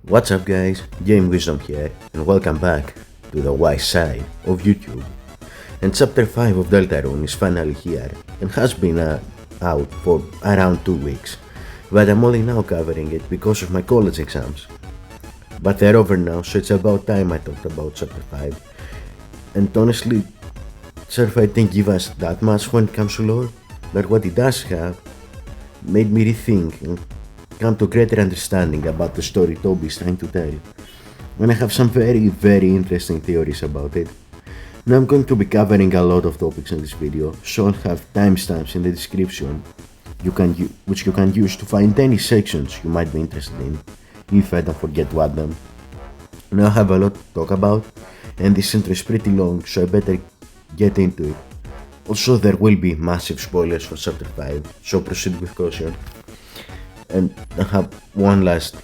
What's up guys, Game Wisdom here and welcome back to the wise side of YouTube. And chapter 5 of Deltarune is finally here and has been out for around 2 weeks, but I'm only now covering it because of my college exams. But they're over now, so it's about time I talked about chapter 5. And honestly, chapter 5 didn't give us that much when it comes to lore, but what it does have made me rethink and come to greater understanding about the story Toby is trying to tell. And I have some very interesting theories about it. Now I'm going to be covering a lot of topics in this video, so I'll have timestamps in the description which you can use to find any sections you might be interested in, if I don't forget to add them. Now I have a lot to talk about, and this intro is pretty long, so I better get into it. Also, there will be massive spoilers for chapter 5, so proceed with caution. And I have one last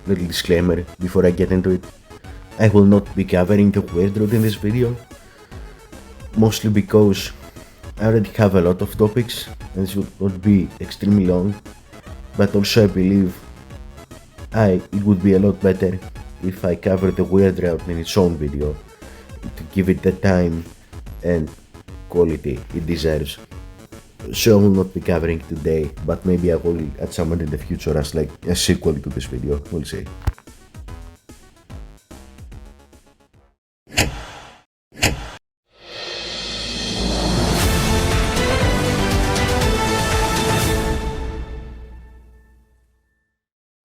little disclaimer before I get into it. I will not be covering the weird route in this video, mostly because I already have a lot of topics and this would not be extremely long, but also I believe it would be a lot better if I cover the weird route in its own video to give it the time and quality it deserves. So I will not be covering it today, but maybe I will at some point in the future as like a sequel to this video, we'll see.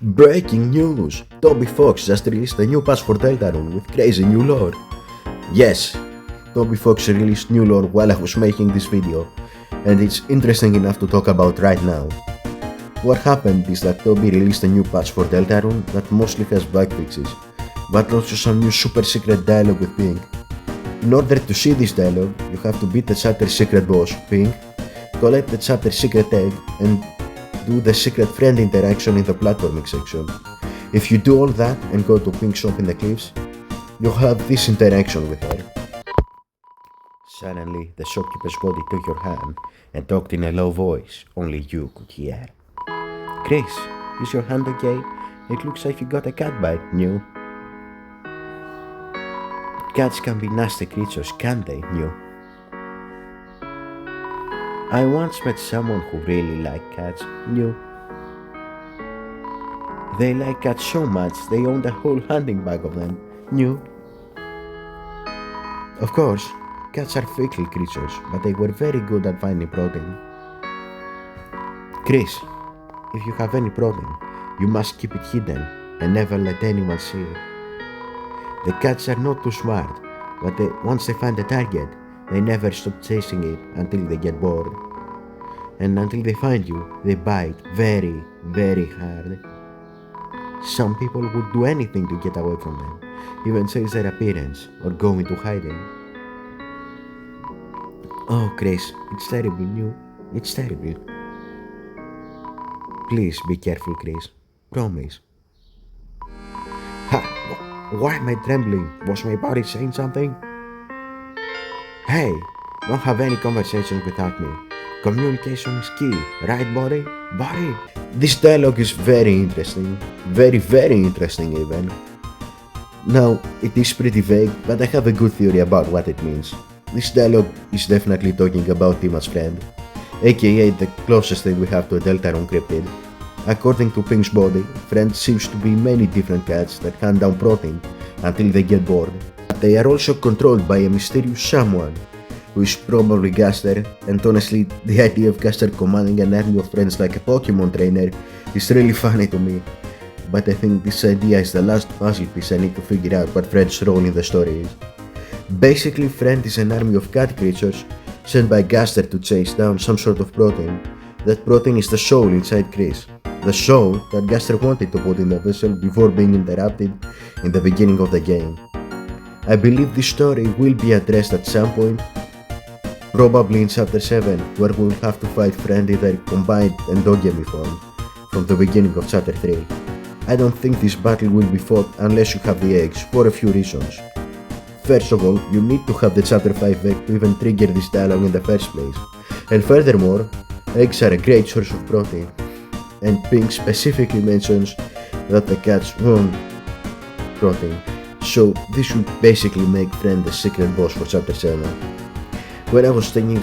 Breaking news! Toby Fox just released a new patch for Deltarune with crazy new lore. Yes, Toby Fox released new lore while I was making this video, and it's interesting enough to talk about right now. What happened is that Toby released a new patch for Deltarune that mostly has bug fixes, but also some new super secret dialogue with Pink. In order to see this dialogue, you have to beat the chapter secret boss, Pink, collect the chapter secret egg, and do the secret friend interaction in the platforming section. If you do all that and go to Pink's shop in the cliffs, you'll have this interaction with her. Suddenly, the shopkeeper's body took your hand and talked in a low voice only you could hear. Chris, is your hand okay? It looks like you got a cat bite, new. Cats can be nasty creatures, can't they, new? I once met someone who really liked cats, new. They like cats so much they owned a whole hunting bag of them, new. Of course, cats are fickle creatures, but they were very good at finding protein. Chris, if you have any protein, you must keep it hidden and never let anyone see it. The cats are not too smart, but once they find a target, they never stop chasing it until they get bored. And until they find you, they bite very hard. Some people would do anything to get away from them, even change their appearance or go into hiding. Oh, Chris, it's terrible, new. It's terrible. Please be careful, Chris. Promise. Ha! Why am I trembling? Was my body saying something? Hey, don't have any conversations without me. Communication is key, right, buddy? Buddy! This dialogue is very interesting. Very interesting even. Now, it is pretty vague, but I have a good theory about what it means. This dialogue is definitely talking about Tima's friend, aka the closest thing we have to a Deltarune cryptid. According to Pink's body, friend seems to be many different cats that hunt down protein until they get bored. But they are also controlled by a mysterious someone, who is probably Gaster, and honestly, the idea of Gaster commanding an army of friends like a Pokemon trainer is really funny to me. But I think this idea is the last puzzle piece I need to figure out what Friend's role in the story is. Basically, Friend is an army of cat creatures sent by Gaster to chase down some sort of protein. That protein is the soul inside Chris. The soul that Gaster wanted to put in the vessel before being interrupted in the beginning of the game. I believe this story will be addressed at some point, probably in chapter 7, where we will have to fight Friend in their combined endogamy form from the beginning of chapter 3. I don't think this battle will be fought unless you have the eggs, for a few reasons. First of all, you need to have the chapter 5 egg to even trigger this dialogue in the first place. And furthermore, eggs are a great source of protein. And Pink specifically mentions that the cats won't rotting, so this would basically make Friend the secret boss for chapter 7. When I was taking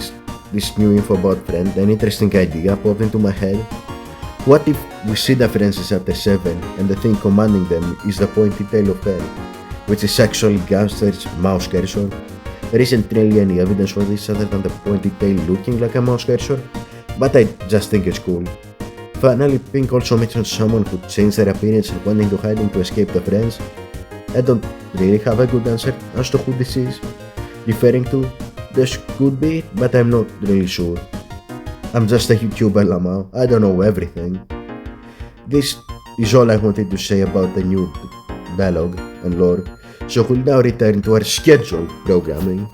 this new info about Friend, an interesting idea popped into my head. What if we see the friends in chapter 7 and the thing commanding them is the pointy tail of hell, which is actually Gangster's mouse cursor? There isn't really any evidence for this other than the pointy tail looking like a mouse cursor, but I just think it's cool. Finally, Pink also mentions someone who changed their appearance and went into hiding to escape the friends. I don't really have a good answer as to who this is referring to. This could be it, but I'm not really sure. I'm just a YouTuber Lamau, I don't know everything. This is all I wanted to say about the new dialogue and lore, so we'll now return to our scheduled programming.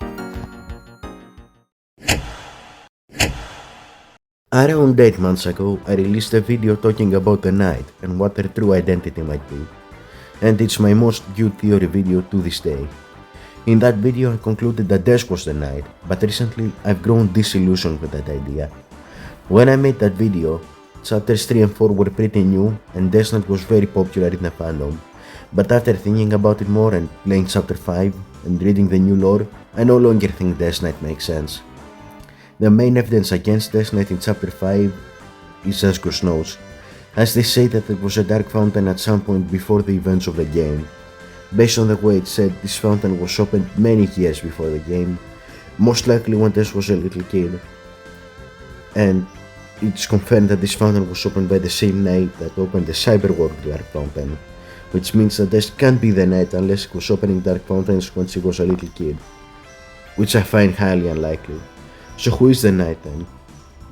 Around 8 months ago, I released a video talking about the Knight and what their true identity might be, and it's my most viewed theory video to this day. In that video I concluded that Desk was the Knight, but recently I've grown disillusioned with that idea. When I made that video, chapters 3 and 4 were pretty new and Death Knight was very popular in the fandom, but after thinking about it more and playing chapter 5 and reading the new lore, I no longer think Death Knight makes sense. The main evidence against Death Knight in chapter 5 is as Gus knows, as they say that there was a dark fountain at some point before the events of the game. Based on the way it said, this fountain was opened many years before the game, most likely when Death was a little kid. And it's confirmed that this fountain was opened by the same Knight that opened the Cyberworld Dark Fountain, which means that Death can't be the Knight unless he was opening dark fountains when she was a little kid, which I find highly unlikely. So who is the Knight then?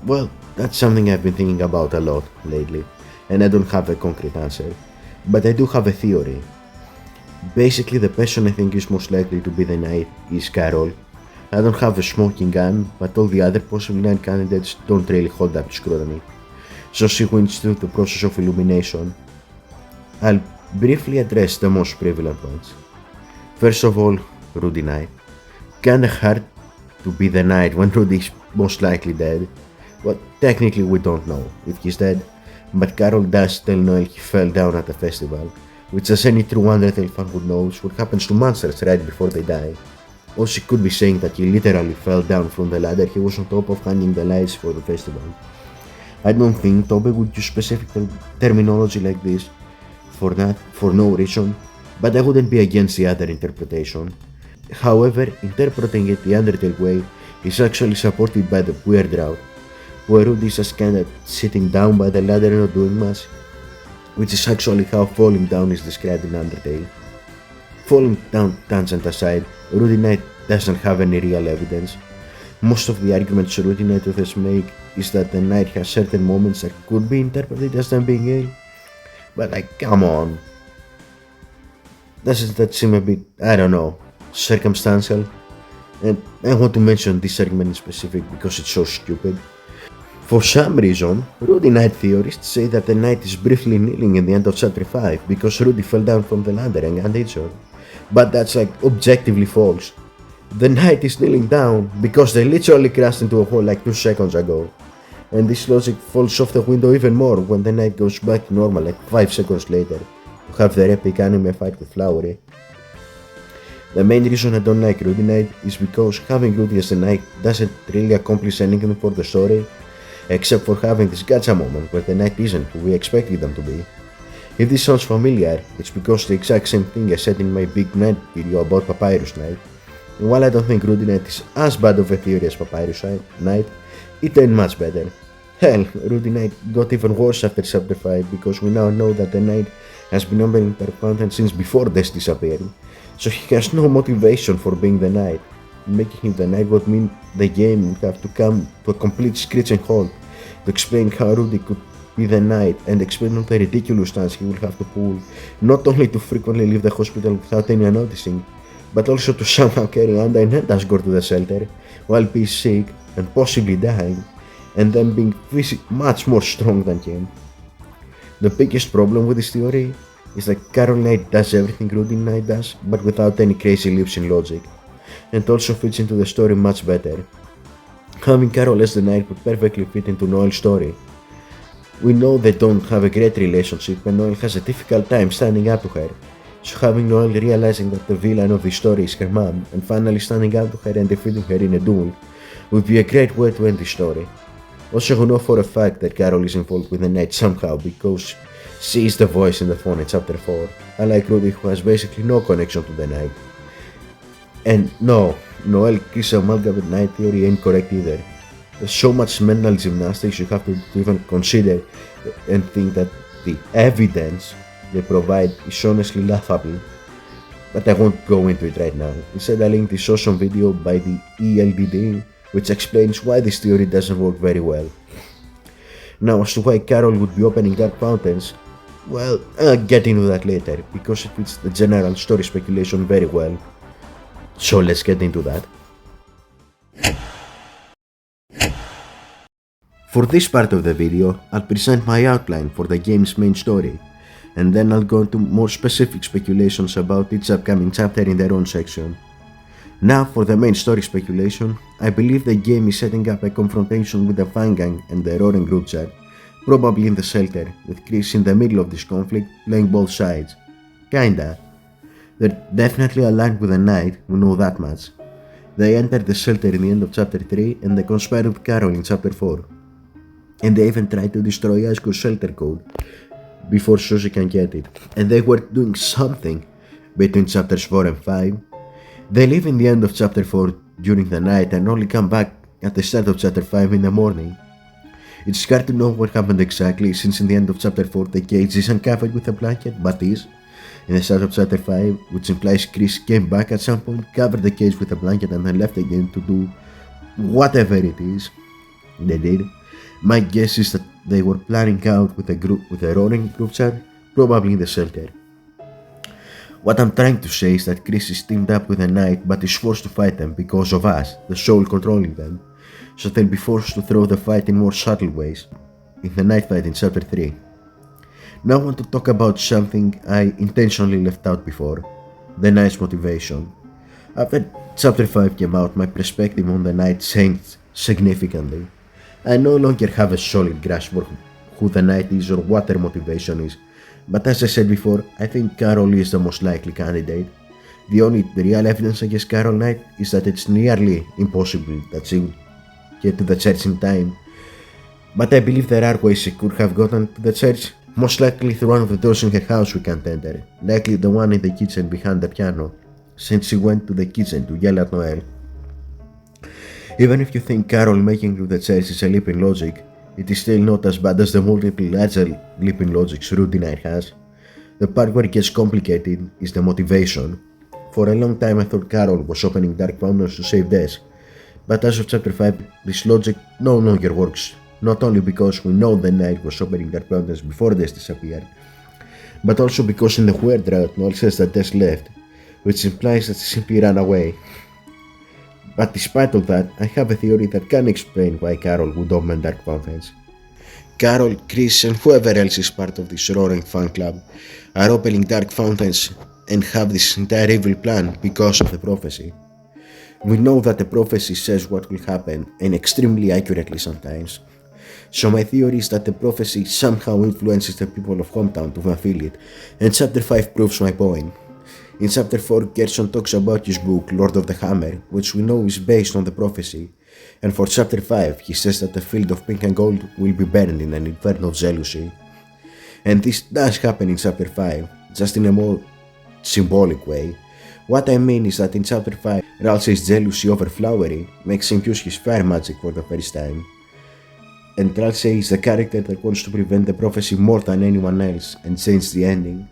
Well, that's something I've been thinking about a lot lately, and I don't have a concrete answer, but I do have a theory. Basically, the person I think is most likely to be the Knight is Carol. I don't have a smoking gun, but all the other possible Knight candidates don't really hold up to scrutiny, so she wins through the process of elimination. I'll briefly address the most prevalent ones. First of all, Rudy Knight. Kinda hard to be the Knight when Rudy is most likely dead. Well, technically we don't know if he's dead, but Carol does tell Noel he fell down at a festival, which as any true Undertale fan would know is what happens to monsters right before they die. Or she could be saying that he literally fell down from the ladder he was on top of hanging the lights for the festival. I don't think Toby would use specific terminology like this for no reason, but I wouldn't be against the other interpretation. However, interpreting it the Undertale way is actually supported by the weird route, where Rudy is just kinda sitting down by the ladder and not doing much, which is actually how falling down is described in Undertale. Falling down tangent aside, Rudy Knight doesn't have any real evidence. Most of the arguments Rudy Knight authors make is that the Knight has certain moments that could be interpreted as them being ill, but like, come on. Doesn't that seem a bit, I don't know, circumstantial? And I want to mention this argument in specific because it's so stupid. For some reason, Rudy Knight theorists say that the Knight is briefly kneeling in the end of chapter 5 because Rudy fell down from the ladder and got injured. But that's like objectively false. The Knight is kneeling down because they literally crashed into a hole like 2 seconds ago. And this logic falls off the window even more when the Knight goes back to normal like 5 seconds later to have their epic anime fight with Flowery. The main reason I don't like Rudy Knight is because having Rudy as the Knight doesn't really accomplish anything for the story, except for having this gacha moment where the Knight isn't who we expected them to be. If this sounds familiar, it's because the exact same thing I said in my Big Knight video about Papyrus Knight. And while I don't think Rudy Knight is as bad of a theory as Papyrus Knight, it ain't much better. Hell, Rudy Knight got even worse after chapter 5 because we now know that the Knight has been opening dark fountain since before Death disappeared, so he has no motivation for being the Knight. Making him the Knight would mean the game would have to come to a complete screeching halt to explain how Rudy could be the Knight and explain all the ridiculous stunts he will have to pull, not only to frequently leave the hospital without anyone noticing, but also to somehow carry Undyne and Asgore to the shelter while he is sick and possibly dying, and then being much more strong than him. The biggest problem with this theory is that Carol Knight does everything Rudy Knight does, but without any crazy leaps in logic, and also fits into the story much better. Having Carol as the Knight would perfectly fit into Noel's story. We know they don't have a great relationship and Noel has a difficult time standing up to her, So having Noel realizing that the villain of the story is her mom and finally standing up to her and defeating her in a duel would be a great way to end the story. Also, we know for a fact that Carol is involved with the Knight somehow because she is the voice in the phone in chapter 4, unlike Rudy who has basically no connection to the Knight. And no, Noel Chris amalgamate Knight theory ain't correct either. There's so much mental gymnastics you have to even consider and think that the evidence they provide is honestly laughable. But I won't go into it right now. Instead, I'll link this awesome video by the ELDD which explains why this theory doesn't work very well. Now, as to why Carol would be opening dark fountains, well, I'll get into that later, because it fits the general story speculation very well. So let's get into that. For this part of the video, I'll present my outline for the game's main story, and then I'll go into more specific speculations about each upcoming chapter in their own section. Now for the main story speculation, I believe the game is setting up a confrontation with the Fang Gang and the Roaring group chat, probably in the shelter, with Chris in the middle of this conflict playing both sides. Kinda. They're definitely aligned with the Knight, we know that much. They entered the shelter in the end of chapter 3 and they conspired with Carol in chapter 4. And they even tried to destroy Asko's shelter code before Susie can get it. And they were doing something between chapters 4 and 5. They leave in the end of chapter 4 during the night and only come back at the start of chapter 5 in the morning. It's hard to know what happened exactly, since in the end of chapter 4 the cage is uncovered with a blanket, but is in the start of chapter 5, which implies Chris came back at some point, covered the cage with a blanket and then left again to do whatever it is they did. My guess is that they were planning out with a Roaring group chat, probably in the shelter. What I'm trying to say is that Chris is teamed up with a Knight but is forced to fight them because of us, the soul controlling them, so they'll be forced to throw the fight in more subtle ways, in the Knight fight in chapter 3. Now I want to talk about something I intentionally left out before, the Knight's motivation. After chapter 5 came out, my perspective on the Knight changed significantly. I no longer have a solid grasp for who the Knight is or what their motivation is. But as I said before, I think Carol is the most likely candidate. The real evidence against Carol Knight is that it's nearly impossible that she would get to the church in time. But I believe there are ways she could have gotten to the church, most likely through one of the doors in her house we can't enter, likely the one in the kitchen behind the piano, since she went to the kitchen to yell at Noel. Even if you think Carol making it to the church is a leap in logic, it is still not as bad as the multiple larger leaping logics Rudy Knight has. The part where it gets complicated is the motivation. For a long time I thought Carol was opening dark fountains to save Des, but as of chapter 5 this logic no longer works, not only because we know the Knight was opening dark fountains before Des disappeared, but also because in the weird route Noel says that Des left, which implies that she simply ran away. But despite all that, I have a theory that can explain why Carol would open dark fountains. Carol, Chris and whoever else is part of this Roaring fan club are opening dark fountains and have this entire evil plan because of the prophecy. We know that the prophecy says what will happen, and extremely accurately sometimes. So my theory is that the prophecy somehow influences the people of Hometown to fulfill it, and chapter 5 proves my point. In chapter 4, Gerson talks about his book, Lord of the Hammer, which we know is based on the prophecy, and for chapter 5, he says that the field of pink and gold will be burned in an inferno of jealousy. And this does happen in chapter 5, just in a more symbolic way. What I mean is that in chapter 5, Ralsei's jealousy over Flowery makes him use his fire magic for the first time. And Ralsei is the character that wants to prevent the prophecy more than anyone else and change the ending.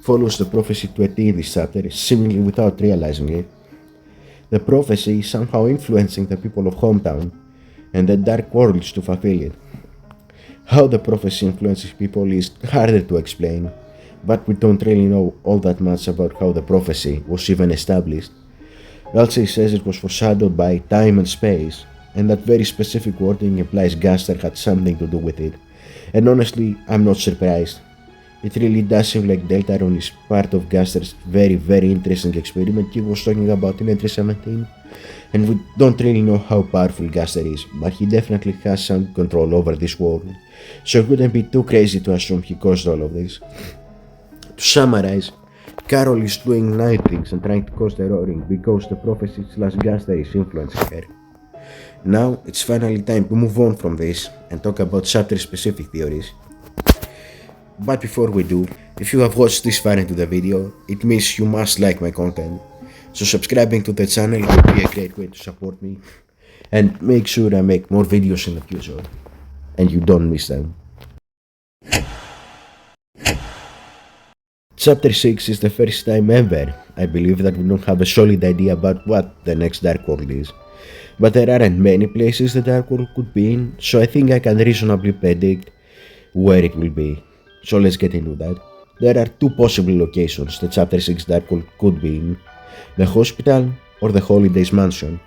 Follows the prophecy to a T in this chapter, seemingly without realizing it. The prophecy is somehow influencing the people of Hometown and the Dark Worlds to fulfill it. How the prophecy influences people is harder to explain, but we don't really know all that much about how the prophecy was even established. Ralsei says it was foreshadowed by time and space, and that very specific wording implies Gaster had something to do with it. And honestly, I'm not surprised. It really does seem like deltarune is part of Gaster's very interesting experiment he was talking about in entry 17, and we don't really know how powerful Gaster is, but he definitely has some control over this world, so it wouldn't be too crazy to assume he caused all of this. To summarize, Carol is doing night things and trying to cause the roaring because the prophecy/Gasta is influencing her. Now it's finally time to move on from this and talk about chapter specific theories. But before we do, if you have watched this far into the video, it means you must like my content. So subscribing to the channel will be a great way to support me, and make sure I make more videos in the future and you don't miss them. Chapter 6 is the first time ever I believe that we don't have a solid idea about what the next Dark World is. But there aren't many places the Dark World could be in, so I think I can reasonably predict where it will be. So let's get into that. There are two possible locations the Chapter 6 Dark World could be in: the hospital or the Holidays Mansion,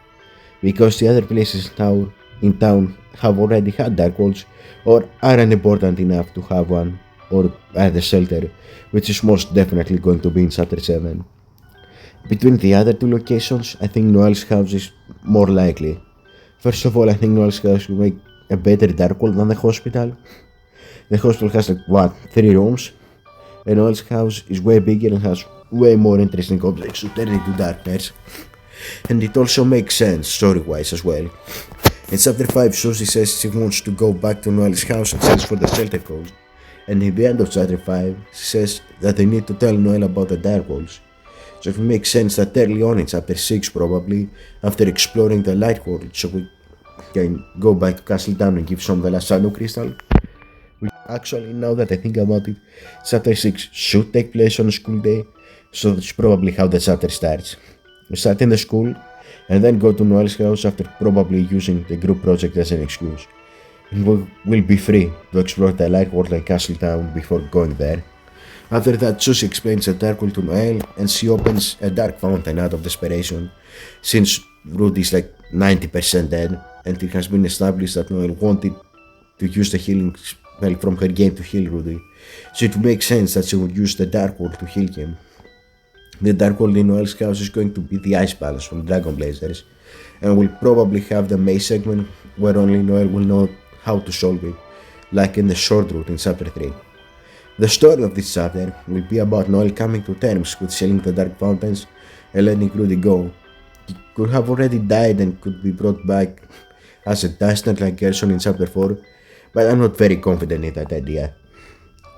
because the other places in town have already had Dark Worlds or aren't important enough to have one, or at the shelter, which is most definitely going to be in Chapter 7. Between the other two locations, I think Noel's house is more likely. First of all, I think Noel's house will make a better Dark World than the hospital. The hospital has 3 rooms, and Noel's house is way bigger and has way more interesting objects to turn into darkness. And it also makes sense story-wise as well. In Chapter 5, Susie says she wants to go back to Noel's house and search for the shelter code. And in the end of Chapter 5, she says that they need to tell Noel about the Dark Worlds. So it makes sense that early on in Chapter 6, probably, after exploring the Light World, so we can go back to Castletown and give some the last Shadow Crystal. Actually, now that I think about it, Chapter 6 should take place on a school day, so that's probably how the chapter starts. We start in the school, and then go to Noel's house after probably using the group project as an excuse. And we'll be free to explore the Light World and Castletown before going there. After that, Susie explains the Dark World to Noel, and she opens a dark fountain out of desperation, since Rudy's like 90% dead, and it has been established that Noel wanted to use the healing spell from her game to heal Rudy, so it makes sense that she would use the Dark World to heal him. The Dark World in Noel's house is going to be the Ice Palace from Dragon Blazers, and will probably have the maze segment where only Noel will know how to solve it, like in the short route in Chapter 3. The story of this chapter will be about Noel coming to terms with sealing the Dark Fountains and letting Rudy go. He could have already died and could be brought back as a dastard-like person in Chapter 4, but I'm not very confident in that idea.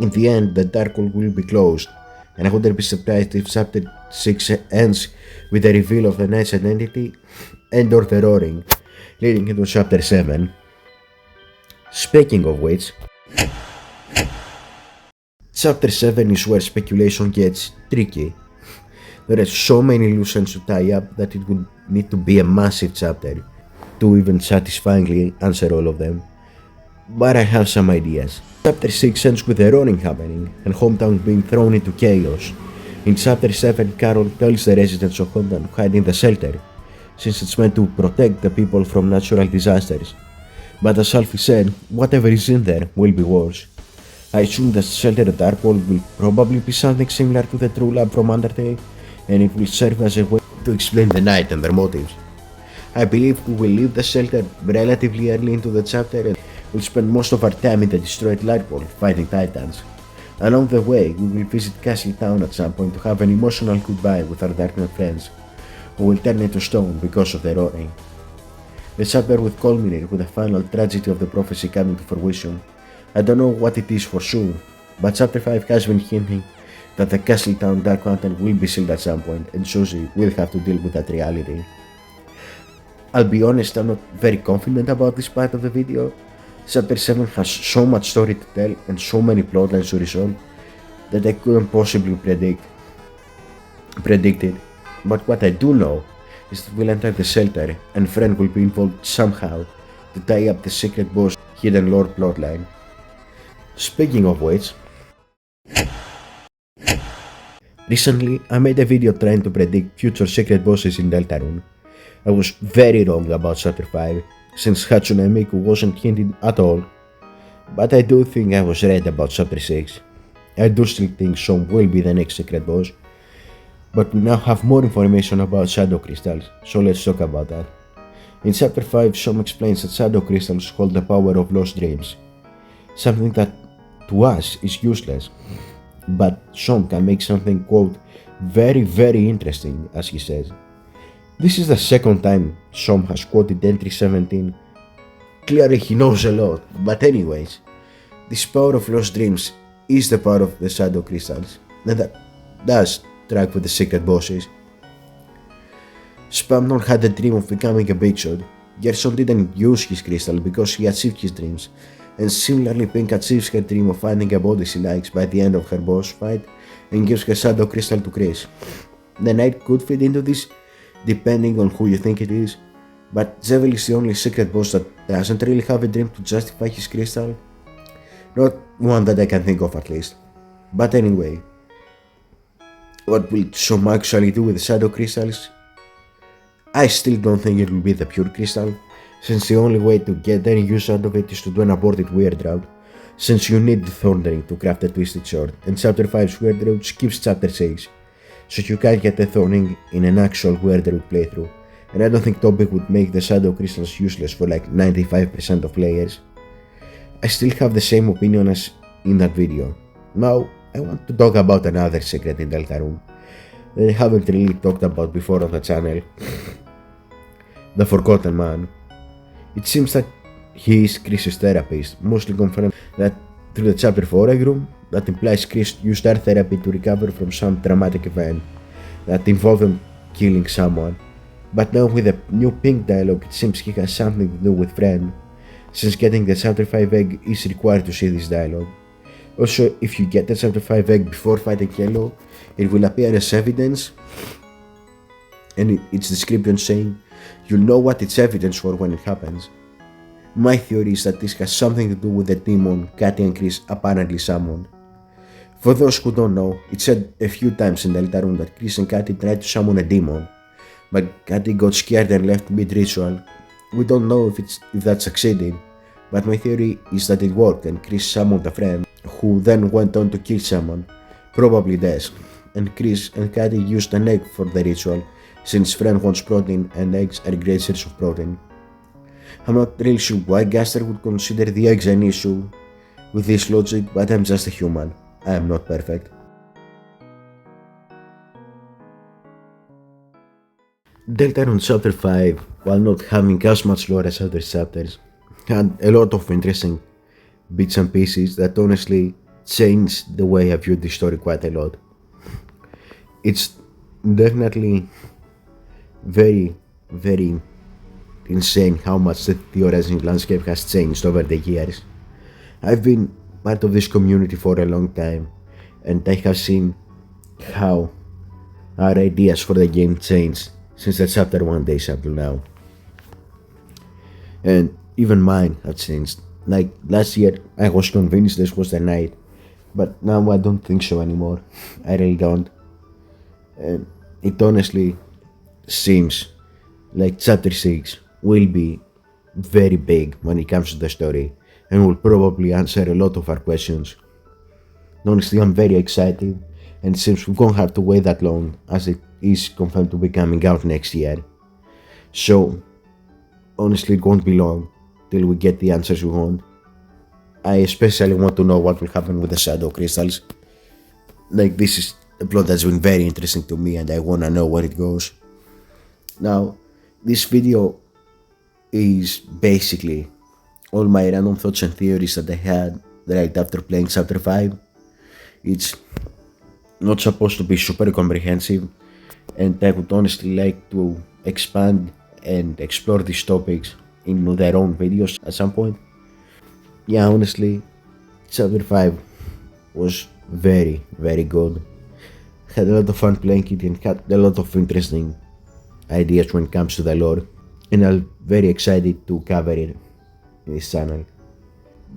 In the end, the Dark World will be closed, and I wouldn't be surprised if Chapter 6 ends with the reveal of the Knight's identity and or the roaring, leading into Chapter 7. Speaking of which, Chapter 7 is where speculation gets tricky. There are so many loose ends to tie up that it would need to be a massive chapter to even satisfyingly answer all of them. But I have some ideas. Chapter 6 ends with the roaring happening and Hometown being thrown into chaos. In Chapter 7, Carol tells the residents of Hometown to hide in the shelter, since it's meant to protect the people from natural disasters. But as Alfie said, whatever is in there will be worse. I assume the shelter at Dark World will probably be something similar to the True Lab from Undertale, and it will serve as a way to explain the Knight and their motives. I believe we will leave the shelter relatively early into the chapter and will spend most of our time in the destroyed Light World fighting Titans. Along the way, we will visit Castletown at some point to have an emotional goodbye with our Darknet friends, who will turn into stone because of the roaring. The chapter will culminate with the final tragedy of the prophecy coming to fruition. I don't know what it is for sure, but Chapter 5 has been hinting that the Castletown Dark Fountain will be sealed at some point, and Susie will have to deal with that reality. I'll be honest, I'm not very confident about this part of the video. Chapter 7 has so much story to tell and so many plotlines to resolve that I couldn't possibly predict it. But what I do know is that we'll enter the shelter and Friend will be involved somehow to tie up the secret boss hidden lore plotline. Speaking of which, recently I made a video trying to predict future secret bosses in Deltarune. I was very wrong about Chapter 5, since Hatsune Miku wasn't hinted at all, but I do think I was right about Chapter 6. I do still think Som will be the next secret boss, but we now have more information about Shadow Crystals, so let's talk about that. In Chapter 5, Som explains that Shadow Crystals hold the power of lost dreams, something that to us is useless, but Som can make something, quote, Very, very interesting, as he says. This is the second time Som has quoted entry 17. Clearly he knows a lot, but anyways, this power of lost dreams is the power of the shadow crystals, and that does track with the secret bosses. Spamton had a dream of becoming a big shot. Gerson didn't use his crystal because he achieved his dreams, and similarly Pink achieves her dream of finding a body she likes by the end of her boss fight and gives her shadow crystal to Chris. The Knight could fit into this depending on who you think it is, but Zevel is the only secret boss that doesn't really have a dream to justify his crystal. Not one that I can think of at least. But anyway, what will Som actually do with the shadow crystals? I still don't think it will be the pure crystal, since the only way to get any use out of it is to do an aborted weird route, since you need the Thundering to craft a twisted sword, and Chapter 5's weird route skips Chapter 6, so you can't get the Thorning in an actual weird route playthrough, and I don't think Topic would make the shadow crystals useless for like 95% of players. I still have the same opinion as in that video. Now, I want to talk about another secret in Deltarune that I haven't really talked about before on the channel. The Forgotten Man. It seems that he is Chris's therapist, mostly confirmed that through the Chapter 4 egg room, that implies Chris used art therapy to recover from some traumatic event that involved him killing someone. But now with the new Pink dialogue, it seems he has something to do with Friend, since getting the Chapter 5 egg is required to see this dialogue. Also, if you get the Chapter 5 egg before fighting Yellow, it will appear as evidence, and its description saying, you'll know what it's evidence for when it happens. My theory is that this has something to do with the demon Katy and Chris apparently summoned. For those who don't know, it's said a few times in Deltarune that Chris and Katy tried to summon a demon, but Katy got scared and left mid-ritual. We don't know if that succeeded, but my theory is that it worked and Chris summoned a friend, who then went on to kill someone, probably Des, and Chris and Katy used an egg for the ritual, since Friend wants protein and eggs are great source of protein. I'm not really sure why Gaster would consider the eggs an issue with this logic, but I'm just a human. I am not perfect. Deltarune Chapter 5, while not having as much lore as other chapters, had a lot of interesting bits and pieces that honestly changed the way I viewed the story quite a lot. It's definitely very, very insane how much the theorizing landscape has changed over the years. I've been part of this community for a long time, and I have seen how our ideas for the game changed since the Chapter 1 days until now. And even mine have changed. Like last year, I was convinced this was the night, but now I don't think so anymore. I really don't. And it honestly seems like Chapter 6 will be very big when it comes to the story and will probably answer a lot of our questions. Honestly, I'm very excited, and it seems we won't have to wait that long as it is confirmed to be coming out next year. So, honestly, it won't be long till we get the answers we want. I especially want to know what will happen with the shadow crystals. Like, this is a plot that's been very interesting to me and I wanna know where it goes. Now, this video is basically all my random thoughts and theories that I had right after playing Chapter 5. It's not supposed to be super comprehensive, and I would honestly like to expand and explore these topics in their own videos at some point. Yeah, honestly, Chapter 5 was very, very good. Had a lot of fun playing it and had a lot of interesting ideas when it comes to the lore, and I'm very excited to cover it in this channel.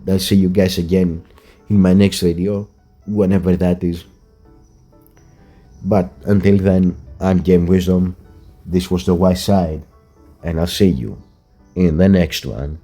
I'll see you guys again in my next video, whenever that is. But until then, I'm Game Wisdom, this was the Wise Side, and I'll see you in the next one.